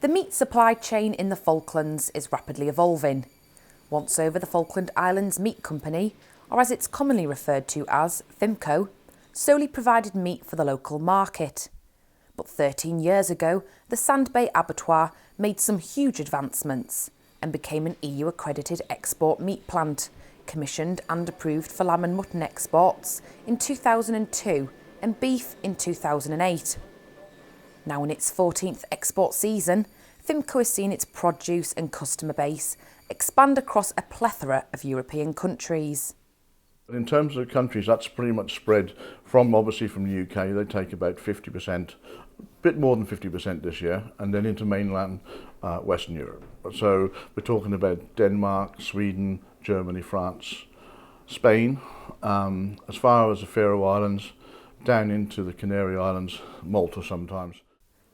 The meat supply chain in the Falklands is rapidly evolving. Once over, the Falklands Islands Meat Company, or as it's commonly referred to as FIMCO, solely provided meat for the local market. But 13 years ago, the Sandbay Abattoir made some huge advancements and became an EU-accredited export meat plant, commissioned and approved for lamb and mutton exports in 2002 and beef in 2008. Now in its 14th export season, FIMCO has seen its produce and customer base expand across a plethora of European countries. In terms of countries, that's pretty much spread from obviously from the UK. They take about 50%, a bit more than 50% this year, and then into mainland Western Europe. So we're talking about Denmark, Sweden, Germany, France, Spain, as far as the Faroe Islands, down into the Canary Islands, Malta sometimes.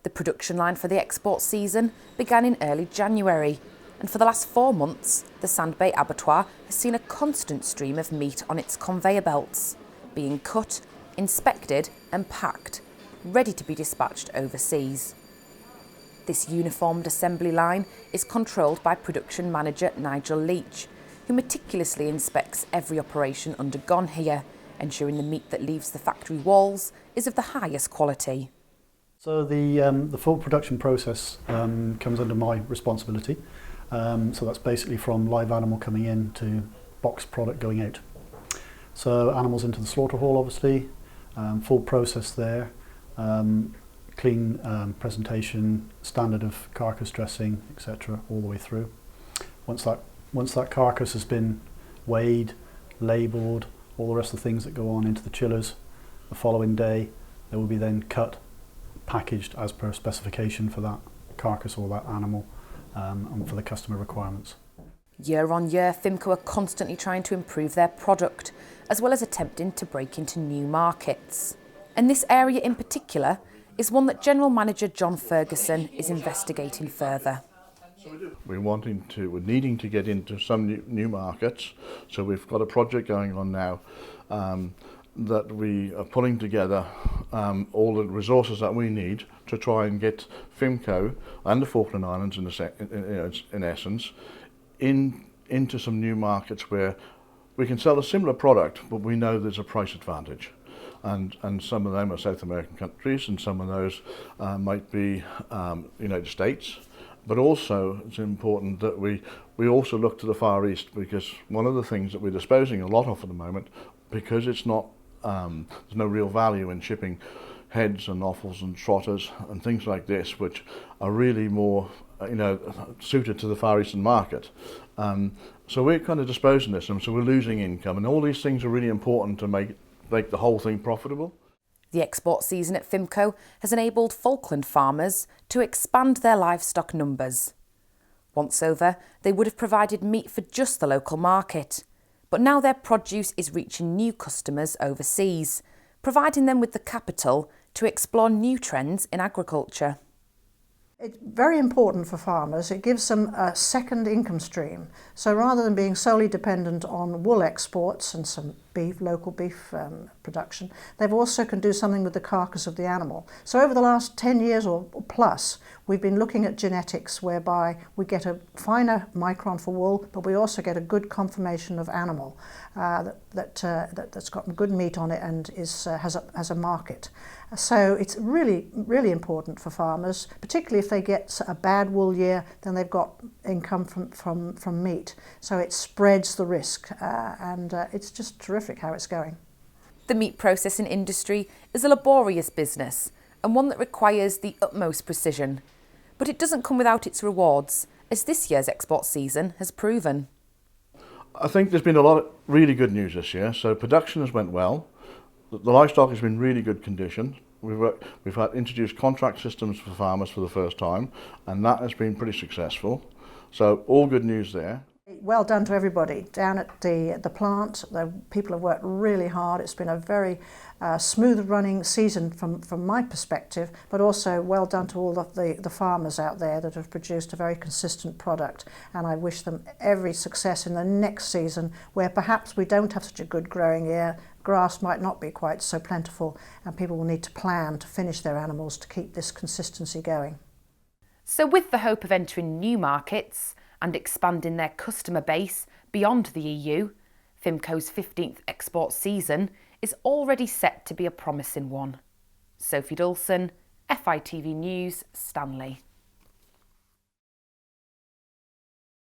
The production line for the export season began in early January, and for the last 4 months, the Sandbay Abattoir has seen a constant stream of meat on its conveyor belts, being cut, inspected and packed, ready to be dispatched overseas. This uniformed assembly line is controlled by production manager Nigel Leach, who meticulously inspects every operation undergone here, ensuring the meat that leaves the factory walls is of the highest quality. So the full production process comes under my responsibility. So that's basically from live animal coming in to boxed product going out. So animals into the slaughter hall, obviously, full process there, clean presentation, standard of carcass dressing, etc., all the way through. Once that carcass has been weighed, labelled, all the rest of the things that go on into the chillers, the following day they will be then cut, packaged as per specification for that carcass or that animal and for the customer requirements. Year on year, FIMCO are constantly trying to improve their product, as well as attempting to break into new markets. And this area in particular is one that General Manager John Ferguson is investigating further. We're needing to get into some new markets, so we've got a project going on now that we are pulling together all the resources that we need to try and get FIMCO and the Falkland Islands in essence into some new markets where we can sell a similar product, but we know there's a price advantage. And some of them are South American countries, and some of those might be United States. But also it's important that we also look to the Far East, because one of the things that we're disposing a lot of at the moment, because it's not there's no real value in shipping heads and offals and trotters and things like this, which are really more suited to the Far Eastern market. So we're kind of disposing this, and so we're losing income, and all these things are really important to make the whole thing profitable. The export season at FIMCO has enabled Falkland farmers to expand their livestock numbers. Once over, they would have provided meat for just the local market, but now their produce is reaching new customers overseas, providing them with the capital to explore new trends in agriculture. It's very important for farmers. It gives them a second income stream. So rather than being solely dependent on wool exports and some local beef production, they also can do something with the carcass of the animal. So over the last 10 years or plus, we've been looking at genetics whereby we get a finer micron for wool, but we also get a good conformation of animal that's got good meat on it and has a market. So it's really, really important for farmers, particularly if they get a bad wool year, then they've got income from meat. So it spreads the risk, and it's just terrific how it's going. The meat processing industry is a laborious business and one that requires the utmost precision. But it doesn't come without its rewards, as this year's export season has proven. I think there's been a lot of really good news this year. So production has went well. The livestock has been really good condition. We've had introduced contract systems for farmers for the first time, and that has been pretty successful. So all good news there. Well done to everybody down at the plant. The people have worked really hard. It's been a very smooth running season from my perspective, but also well done to all of the farmers out there that have produced a very consistent product. And I wish them every success in the next season, where perhaps we don't have such a good growing year. Grass might not be quite so plentiful, and people will need to plan to finish their animals to keep this consistency going. So with the hope of entering new markets and expanding their customer base beyond the EU, Fimco's 15th export season is already set to be a promising one. Sophie Dulson, FITV News, Stanley.